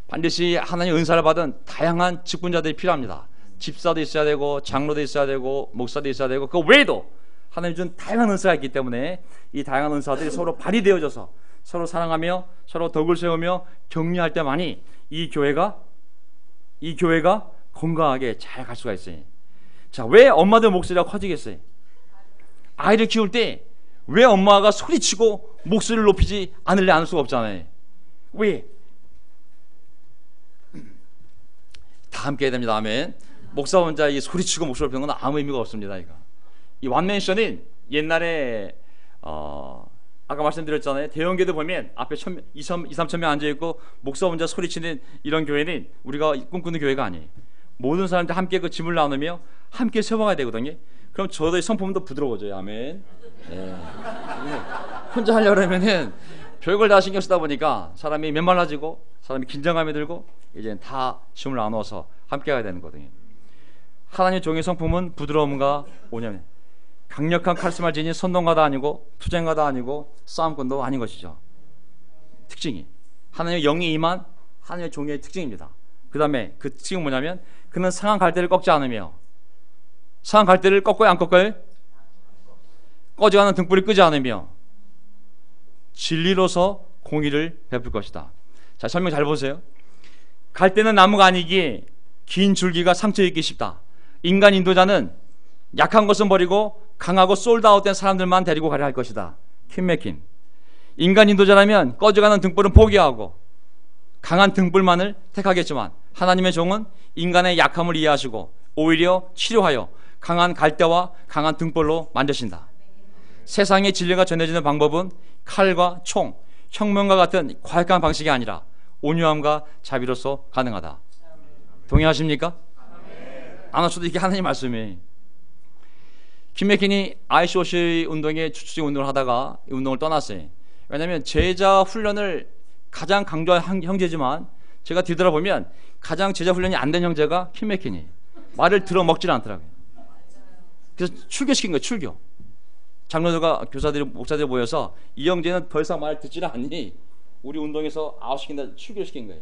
반드시 하나님의 은사를 받은 다양한 직분자들이 필요합니다. 집사도 있어야 되고 장로도 있어야 되고 목사도 있어야 되고 그 외에도 하나님 준 다양한 은사가 있기 때문에 이 다양한 은사들이 서로 발휘되어져서 서로 사랑하며 서로 덕을 세우며 격려할 때만이 이 교회가 건강하게 잘 갈 수가 있어요. 자, 왜 엄마들 목소리가 커지겠어요? 아이를 키울 때 왜 엄마가 소리치고 목소리를 높이지 않을 수가 없잖아요. 왜? 다 함께 해야 됩니다. 아멘. 목사 혼자 이 소리치고 목소리를 피우는 건 아무 의미가 없습니다. 이 완맨션은 옛날에 아까 말씀드렸잖아요. 대형교회도 보면 앞에 2, 3천 명 앉아있고 목사 혼자 소리치는 이런 교회는 우리가 꿈꾸는 교회가 아니에요. 모든 사람들 함께 그 짐을 나누며 함께 세워가야 되거든요. 그럼 저의 성품도 부드러워져요. 아멘. 네. 혼자 하려고 하면은 별걸 다 신경 쓰다 보니까 사람이 메말라지고 사람이 긴장감이 들고 이제 다 짐을 나눠서 함께 가야 되는 거거든요. 하나님의 종의 성품은 부드러움과 온유함, 강력한 카리스마를 지닌 선동가도 아니고 투쟁가도 아니고 싸움꾼도 아닌 것이죠. 특징이 하나님의 영이 임한 하나님의 종의 특징입니다. 그 다음에 그 특징은 뭐냐면 그는 상한 갈대를 꺾지 않으며, 상한 갈대를 꺾어요 안 꺾어요? 꺼져가는 등불을 끄지 않으며 진리로서 공의를 베풀 것이다. 자, 설명 잘 보세요. 갈대는 나무가 아니기에 긴 줄기가 상처 입기 쉽다. 인간 인도자는 약한 것은 버리고 강하고 솔드아웃된 사람들만 데리고 가려 할 것이다. 킴맥킨. 인간 인도자라면 꺼져가는 등불은 포기하고 강한 등불만을 택하겠지만 하나님의 종은 인간의 약함을 이해하시고 오히려 치료하여 강한 갈대와 강한 등불로 만드신다. 세상의 진리가 전해지는 방법은 칼과 총, 혁명과 같은 과격한 방식이 아니라 온유함과 자비로서 가능하다. 동의하십니까? 안 하셔도 이게 하나님 말씀이에요. 김맥킨이 ICOC 운동에 주축적 운동을 하다가 이 운동을 떠났어요. 왜냐하면 제자 훈련을 가장 강조한 형제지만 제가 뒤돌아보면 가장 제자 훈련이 안 된 형제가 김맥킨이에요. 말을 들어먹질 않더라고요. 그래서 출교시킨 거예요. 출교. 장로들과 교사들이 목사들이 모여서 이 형제는 더 이상 말을 듣질 않니 우리 운동에서 아웃시킨다 출교시킨 거예요.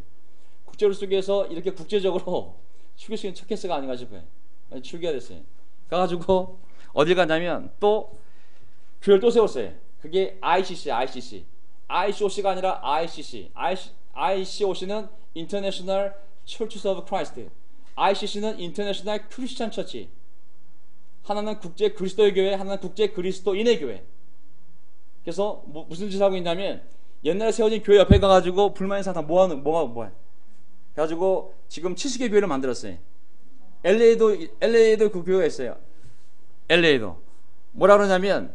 국제로 속에서 이렇게 국제적으로 출교시킨 첫 케이스가 아닌가 싶어요. 출교가 됐어요. 가가지고 어딜 갔냐면 또 교회를 또 세웠어요. 그게 ICOC가 아니라 ICOC는 International Churches of Christ, ICC는 International Christian Church. 하나는 국제 그리스도의 교회, 하나는 국제 그리스도인의 교회. 그래서 무슨 짓을 하고 있냐면 옛날에 세워진 교회 옆에 가가지고 불만인 사람 다 뭐해? 그래가지고 지금 70개 교회를 만들었어요. LA도 그 교회가 있어요. LA도 뭐라 그러냐면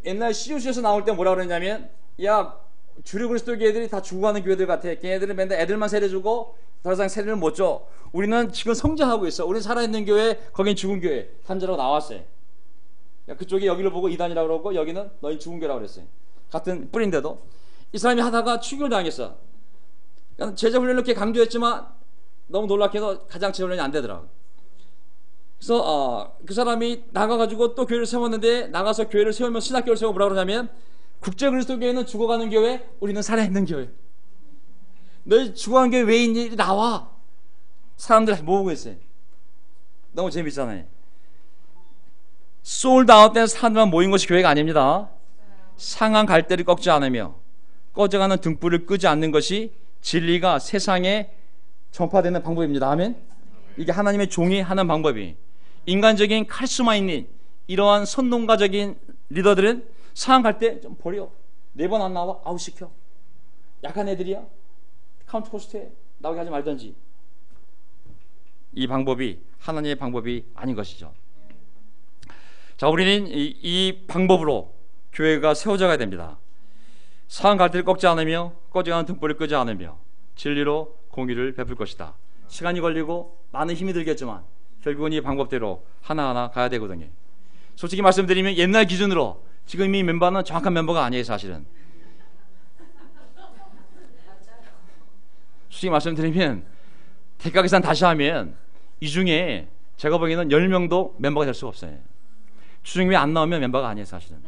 옛날 CUC에서 나올 때 뭐라 그러냐면 야 주류 그리스도 교회들이 다 죽어가는 교회들 같아. 걔네들은 맨날 애들만 세례주고 더 이상 세례를 못 줘. 우리는 지금 성장하고 있어. 우리는 살아있는 교회, 거긴 죽은 교회. 단절하고 나왔어요. 그쪽이 여기를 보고 이단이라고 그러고 여기는 너희 죽은 교회라고 그랬어요. 같은 뿌리인데도 이 사람이 하다가 추격을 당했어. 제자 훈련을 이렇게 강조했지만 너무 놀랍게도 가장 제자 훈련이 안 되더라고요. 그래서 그 사람이 나가가지고 또 교회를 세웠는데 나가서 교회를 세우면 신학교를 세우고 뭐라 그러냐면 국제 그리스도 교회는 죽어가는 교회, 우리는 살아있는 교회. 너희 죽어가는 교회 왜 있니? 나와. 사람들 모으고 있어요. 너무 재밌잖아요. 솔드아웃된 사람들만 모인 것이 교회가 아닙니다. 상한 갈대를 꺾지 않으며 꺼져가는 등불을 끄지 않는 것이 진리가 세상에 전파되는 방법입니다. 아멘. 이게 하나님의 종이 하는 방법이. 인간적인 카리스마 있는 이러한 선동가적인 리더들은 상한 갈대 좀 버려. 4번 안 나와 아웃시켜. 약한 애들이야 카운트 코스트에 나오게 하지 말든지. 이 방법이 하나님의 방법이 아닌 것이죠. 자, 우리는 이 방법으로 교회가 세워져 가야 됩니다. 상한 갈대를 꺾지 않으며 꺼져가는 등불을 끄지 않으며 진리로 공의를 베풀 것이다. 시간이 걸리고 많은 힘이 들겠지만 결국은 이 방법대로 하나하나 가야 되거든요. 솔직히 말씀드리면 옛날 기준으로 지금 이 멤버는 정확한 멤버가 아니에요. 사실은 솔직히 말씀드리면 대가 계산 다시 하면 이 중에 제가 보기에는 10명도 멤버가 될 수가 없어요. 주중교회 안 나오면 멤버가 아니에요, 사실은.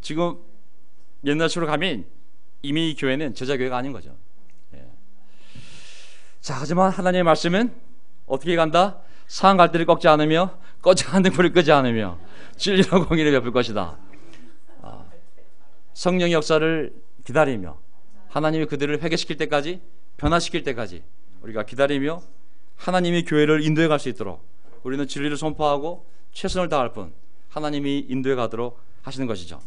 지금 옛날식으로 가면 이미 이 교회는 제자교회가 아닌 거죠. 자, 하지만 하나님의 말씀은 어떻게 간다? 상한 갈대를 꺾지 않으며 꺼져가는 등불을 끄지 않으며 진리와 공의를 베풀 것이다. 성령의 역사를 기다리며 하나님이 그들을 회개시킬 때까지, 변화시킬 때까지 우리가 기다리며 하나님이 교회를 인도해 갈 수 있도록 우리는 진리를 선포하고 최선을 다할 뿐 하나님이 인도해 가도록 하시는 것이죠.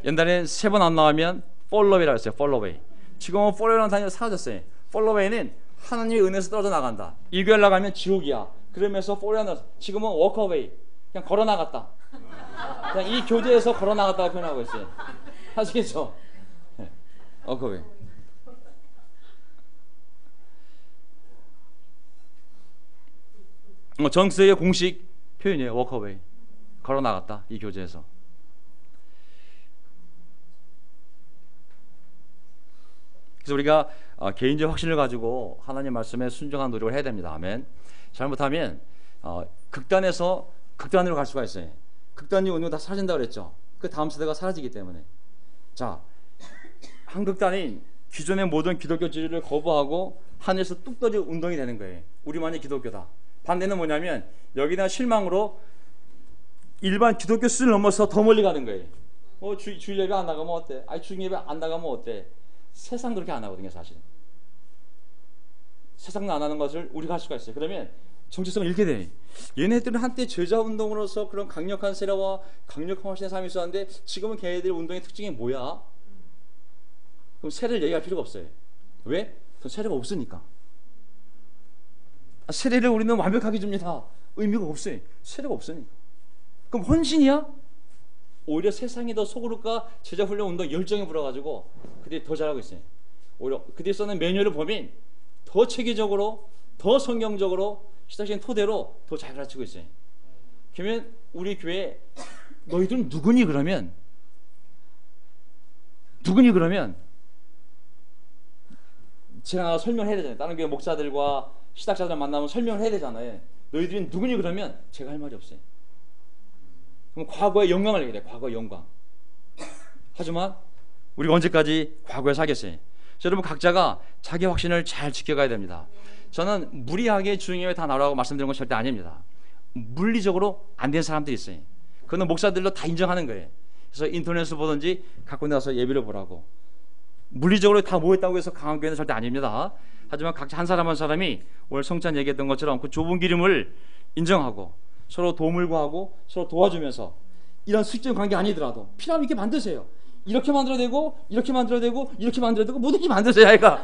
옛날에 3번 안 나오면 폴로웨이라고 했어요. 폴로웨이. 지금은 폴로웨이라는 단어가 사라졌어요. 폴로웨이는 하나님의 은혜에서 떨어져 나간다. 이 교회를 나가면 지옥이야. 그러면서 폴로웨이는 지금은 워커웨이, 그냥 걸어 나갔다. 그냥 이 교제에서 걸어 나갔다고 표현하고 있어요. 아시겠죠? 워커웨이. 정수의 공식 표현이에요. 워커웨이. 걸어 나갔다. 이 교제에서. 그래서 우리가 개인적 확신을 가지고 하나님 말씀에 순종한 노력을 해야 됩니다. 아멘. 잘못하면 극단에서 극단으로 갈 수가 있어요. 극단이 오는 거 다 사라진다고 그랬죠. 그 다음 세대가 사라지기 때문에. 자, 한 극단인 기존의 모든 기독교 지리를 거부하고 하늘에서 뚝 떨어질 운동이 되는 거예요. 우리만이 기독교다. 반대는 뭐냐면 여기다 실망으로 일반 기독교 수준을 넘어서 더 멀리 가는 거예요. 주일 예배 안 나가면 어때? 주일 예배 안 나가면 어때? 세상 그렇게 안 하거든요, 사실은. 세상은 안 하는 것을 우리가 할 수가 있어요. 그러면 정체성을 잃게 돼. 얘네들은 한때 제자 운동으로서 그런 강력한 세례와 강력한 확신의 삶이 있었는데 지금은 걔네들 운동의 특징이 뭐야? 그럼 세례를 얘기할 필요가 없어요. 왜? 그 세례가 없으니까. 세례를 우리는 완벽하게 줍니다. 의미가 없어요. 세례가 없으니까. 그럼 헌신이야? 오히려 세상이 더 속으로까 제자 훈련 운동 열정이 불어가지고 그들이 더 잘하고 있어요. 오히려 그들이 쓰는 매뉴얼을 보면 더 체계적으로, 더 성경적으로 시작된 토대로 더 잘 가르치고 있어요. 그러면 우리 교회 너희들은 누구니 그러면 제가 설명해야 되잖아요. 다른 교회 목사들과 시작자들 만나면 설명을 해야 되잖아요. 너희들은 누구니 그러면 제가 할 말이 없어요. 그럼 과거의 영광을 얘기해야 돼요. 과거의 영광. 하지만 우리가 언제까지 과거에 살겠어요? 여러분 각자가 자기 확신을 잘 지켜가야 됩니다. 저는 무리하게 주님의 다 나오라고 말씀드리는 건 절대 아닙니다. 물리적으로 안 된 사람들이 있어요. 그거는 목사들로 다 인정하는 거예요. 그래서 인터넷을 보든지 갖고 나서 예배를 보라고. 물리적으로 다 모였다고 해서 강한 교회는 절대 아닙니다. 하지만 각자 한 사람 한 사람이 오늘 성찬 얘기했던 것처럼 그 좁은 기름을 인정하고 서로 도움을 구하고 서로 도와주면서 이런 수직적 관계 아니더라도 필요하면 이렇게 만드세요. 이렇게 만들어야 되고 이렇게 만들어야 되고 이렇게 만들어야 되고 뭐든지 만드세요. 아이가.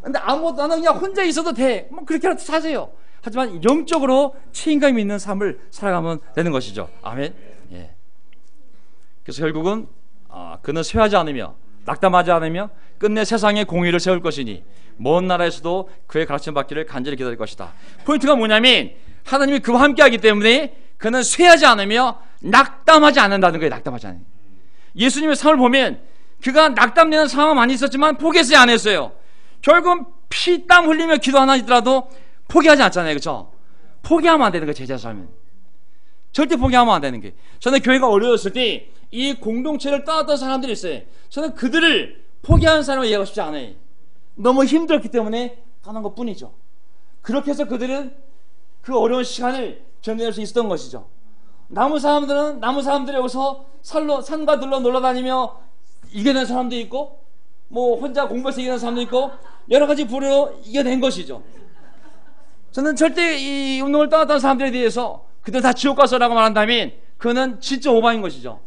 근데 아무것도 나는 그냥 혼자 있어도 돼. 뭐 그렇게라도 사세요. 하지만 영적으로 책임감 있는 삶을 살아가면 되는 것이죠. 아멘. 예. 그래서 결국은 그는 쇠하지 않으며 낙담하지 않으며 끝내 세상의 공의를 세울 것이니 먼 나라에서도 그의 가르침 받기를 간절히 기다릴 것이다. 포인트가 뭐냐면 하나님이 그와 함께하기 때문에 그는 쇠하지 않으며 낙담하지 않는다는 거예요. 낙담하지 않아요. 예수님의 삶을 보면 그가 낙담되는 상황은 많이 있었지만 포기했어요, 안 했어요? 결국은 피땀 흘리며 기도 하나 있더라도 포기하지 않잖아요. 그렇죠? 포기하면 안 되는 거예요. 제자 삶은 절대 포기하면 안 되는 게. 저는 교회가 어려웠을 때 이 공동체를 떠났던 사람들이 있어요. 저는 그들을 포기하는 사람을 이해하고 싶지 않아요. 너무 힘들었기 때문에 떠난 것 뿐이죠. 그렇게 해서 그들은 그 어려운 시간을 견뎌낼 수 있었던 것이죠. 남은 사람들은 남은 사람들이 여기서 산과 들로 놀러다니며 이겨낸 사람도 있고 뭐 혼자 공부해서 이겨낸 사람도 있고 여러 가지 부류로 이겨낸 것이죠. 저는 절대 이 운동을 떠났던 사람들에 대해서 그들 다 지옥 가서라고 말한다면 그는 진짜 오바인 것이죠.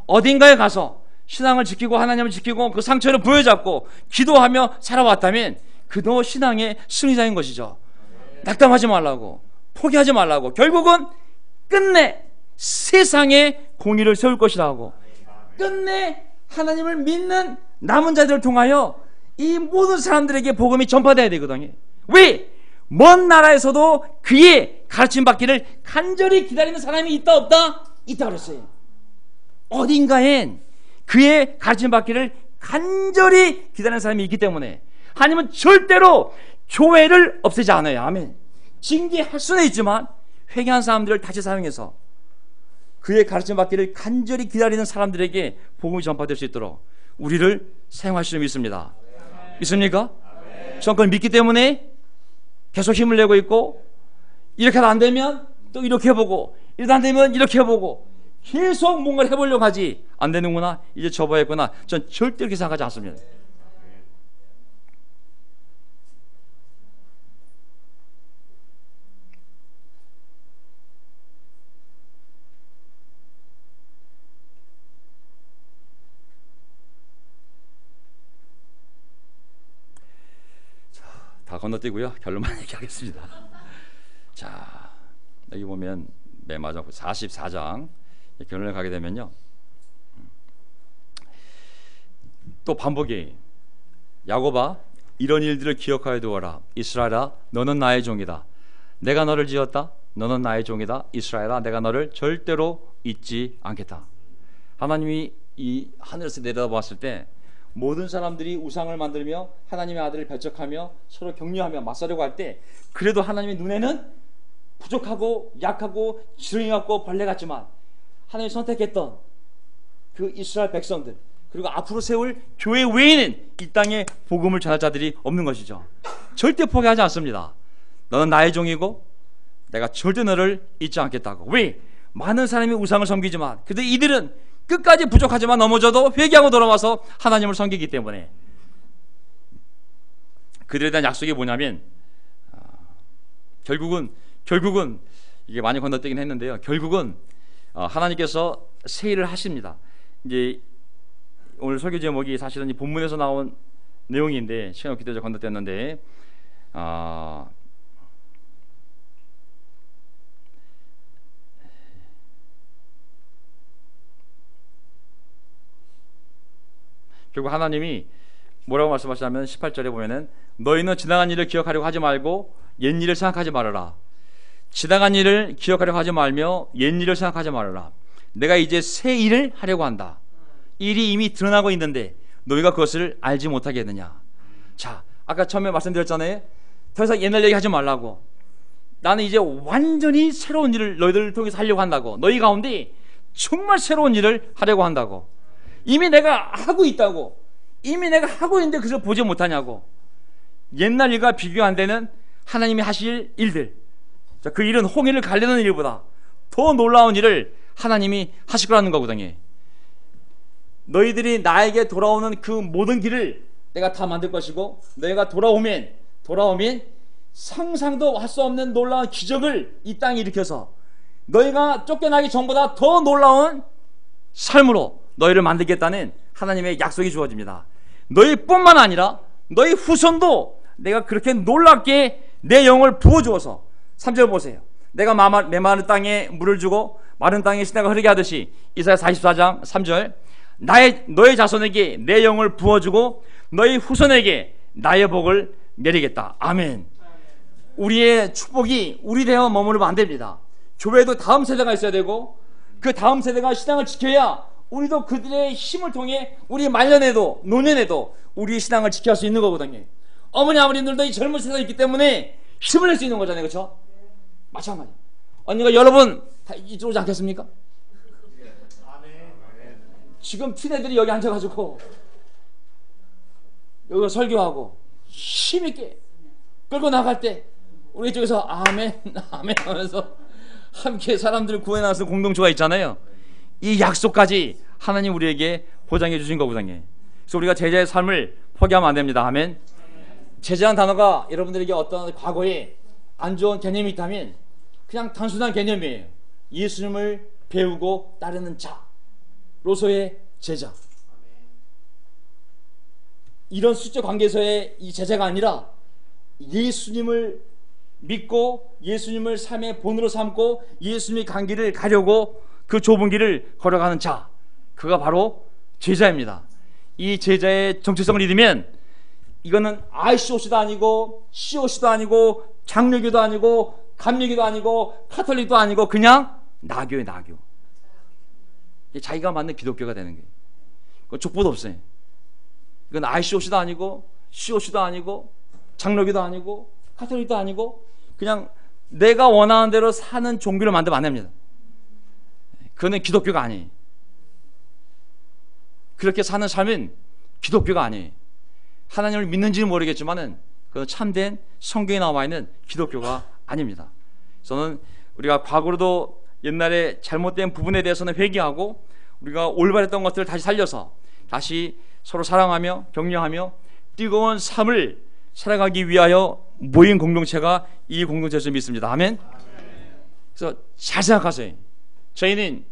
어딘가에 가서 신앙을 지키고 하나님을 지키고 그 상처를 부여잡고 기도하며 살아왔다면 그도 신앙의 승리자인 것이죠. 낙담하지 말라고, 포기하지 말라고, 결국은 끝내 세상의 공의를 세울 것이라고, 끝내 하나님을 믿는 남은 자들을 통하여 이 모든 사람들에게 복음이 전파되어야 되거든요. 왜? 먼 나라에서도 그의 가르침 받기를 간절히 기다리는 사람이 있다 없다? 있다 그랬어요. 어딘가엔 그의 가르침 받기를 간절히 기다리는 사람이 있기 때문에 하나님은 절대로 교회를 없애지 않아요. 아멘. 징계할 수는 있지만 회개한 사람들을 다시 사용해서 그의 가르침 받기를 간절히 기다리는 사람들에게 복음이 전파될 수 있도록 우리를 사용하실 줄 믿습니다. 믿습니까? 저는 그걸 믿기 때문에 계속 힘을 내고 있고, 이렇게 안 되면 또 이렇게 해보고, 이러다 안 되면 이렇게 해보고, 계속 뭔가를 해보려고 하지. 안 되는구나, 이제 접어야겠구나. 전 절대 그렇게 생각하지 않습니다. 다 건너뛰고요. 결론만 얘기하겠습니다. 자, 여기 보면 맨 마지막 44장 결론에 가게 되면요, 또 반복이, 야곱아 이런 일들을 기억하여 두어라. 이스라엘아 너는 나의 종이다. 내가 너를 지었다. 너는 나의 종이다. 이스라엘아 내가 너를 절대로 잊지 않겠다. 하나님이 이 하늘에서 내려다봤을 때 모든 사람들이 우상을 만들며 하나님의 아들을 배척하며 서로 격려하며 맞서려고 할 때, 그래도 하나님의 눈에는 부족하고 약하고 지렁이 같고 벌레 같지만 하나님이 선택했던 그 이스라엘 백성들, 그리고 앞으로 세울 교회 외에는 이 땅에 복음을 전할 자들이 없는 것이죠. 절대 포기하지 않습니다. 너는 나의 종이고 내가 절대 너를 잊지 않겠다고. 왜? 많은 사람이 우상을 섬기지만 그래도 이들은 끝까지 부족하지만 넘어져도 회개하고 돌아와서 하나님을 섬기기 때문에, 그들에 대한 약속이 뭐냐면, 결국은 이게 많이 건너뛰긴 했는데요, 결국은 하나님께서 세일을 하십니다. 이제 오늘 설교 제목이 사실은 이 본문에서 나온 내용인데 시간 없기 때문에 건너뛰었는데, 결국 하나님이 뭐라고 말씀하시냐면 18절에 보면은 너희는 지나간 일을 기억하려고 하지 말고 옛 일을 생각하지 말아라. 지나간 일을 기억하려고 하지 말며 옛 일을 생각하지 말아라. 내가 이제 새 일을 하려고 한다. 일이 이미 드러나고 있는데 너희가 그것을 알지 못하겠느냐. 자, 아까 처음에 말씀드렸잖아요. 더 이상 옛날 얘기하지 말라고. 나는 이제 완전히 새로운 일을 너희들을 통해서 하려고 한다고. 너희 가운데 정말 새로운 일을 하려고 한다고. 이미 내가 하고 있다고. 이미 내가 하고 있는데 그걸 보지 못하냐고. 옛날 일과 비교 안 되는 하나님이 하실 일들. 자, 그 일은 홍해를 가르는 일보다 더 놀라운 일을 하나님이 하실 거라는 거거든요. 너희들이 나에게 돌아오는 그 모든 길을 내가 다 만들 것이고, 너희가 돌아오면 상상도 할 수 없는 놀라운 기적을 이 땅에 일으켜서 너희가 쫓겨나기 전보다 더 놀라운 삶으로 너희를 만들겠다는 하나님의 약속이 주어집니다. 너희뿐만 아니라 너희 후손도 내가 그렇게 놀랍게 내 영을 부어주어서, 3절 보세요. 내가 메마른 땅에 물을 주고 마른 땅에 시내가 흐르게 하듯이, 이사야 44장 3절, 너의 자손에게 내 영을 부어주고 너희 후손에게 나의 복을 내리겠다. 아멘. 우리의 축복이 우리 대와 머무르면 안 됩니다. 교회도 다음 세대가 있어야 되고, 그 다음 세대가 신앙을 지켜야 우리도 그들의 힘을 통해 우리 말년에도 노년에도 우리의 신앙을 지켜할 수 있는 거거든요. 어머니 아버님들도 이 젊은 세대가 있기 때문에 힘을 낼 수 있는 거잖아요. 그렇죠? 마찬가지. 언니가 여러분 다 이쪽 오지 않겠습니까? 지금 틴애들이 여기 앉아가지고 여기서 설교하고 힘있게 끌고 나갈 때 우리 이쪽에서 아멘 아멘 하면서 함께 사람들을 구해나가서 공동체가 있잖아요. 이 약속까지 하나님 우리에게 보장해 주신 거거든요. 그래서 우리가 제자의 삶을 포기하면 안 됩니다. 아멘. 제자라는 단어가 여러분들에게 어떤 과거에 안 좋은 개념이 있다면 그냥 단순한 개념이에요. 예수님을 배우고 따르는 자로서의 제자. 이런 수적 관계에서의 이 제자가 아니라 예수님을 믿고 예수님을 삶의 본으로 삼고 예수님의 간 길을 가려고 그 좁은 길을 걸어가는 자, 그가 바로 제자입니다. 이 제자의 정체성을 잃으면 이거는 ICOC도 아니고 COC도 아니고 장로교도 아니고 감리교도 아니고 카톨릭도 아니고 그냥 나교예요. 나교. 자기가 맞는 기독교가 되는 거예요. 그건 족보도 없어요. 이건 ICOC도 아니고 COC도 아니고 장로교도 아니고 카톨릭도 아니고 그냥 내가 원하는 대로 사는 종교를 만들면 안 됩니다. 그거는 기독교가 아니에요. 그렇게 사는 삶은 기독교가 아니에요. 하나님을 믿는지는 모르겠지만은 그건 참된 성경에 나와 있는 기독교가 아닙니다. 저는 우리가 과거로도 옛날에 잘못된 부분에 대해서는 회개하고 우리가 올바랬던 것들을 다시 살려서 다시 서로 사랑하며 격려하며 뜨거운 삶을 살아가기 위하여 모인 공동체가 이 공동체를 믿습니다. 아멘. 그래서 잘 생각하세요. 저희는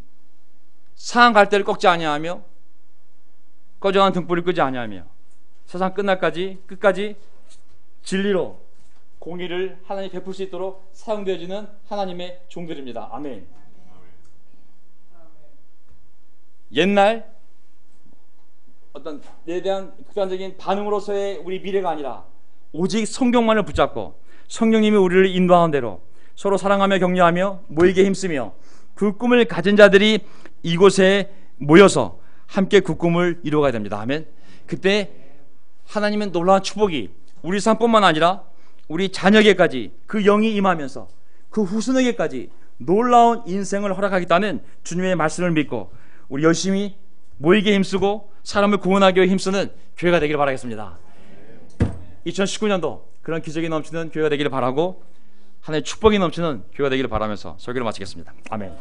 상한 갈대를 꺾지 아니하며 꺼져간 등불을 끄지 아니하며 세상 끝날까지 끝까지 진리로 공의를 하나님 베풀 수 있도록 사용되어지는 하나님의 종들입니다. 아멘. 옛날 어떤 에 대한 극단적인 반응으로서의 우리 미래가 아니라 오직 성경만을 붙잡고 성령님이 우리를 인도하는 대로 서로 사랑하며 격려하며 모이게 힘쓰며 그 꿈을 가진 자들이 이곳에 모여서 함께 그 꿈을 이루어가야 됩니다. 아멘. 그때 하나님의 놀라운 축복이 우리 삶뿐만 아니라 우리 자녀에게까지 그 영이 임하면서 그 후손에게까지 놀라운 인생을 허락하겠다는 주님의 말씀을 믿고 우리 열심히 모이게 힘쓰고 사람을 구원하기 위해 힘쓰는 교회가 되기를 바라겠습니다. 2019년도 그런 기적이 넘치는 교회가 되기를 바라고 하나님의 축복이 넘치는 교회가 되기를 바라면서 설교를 마치겠습니다. 아멘.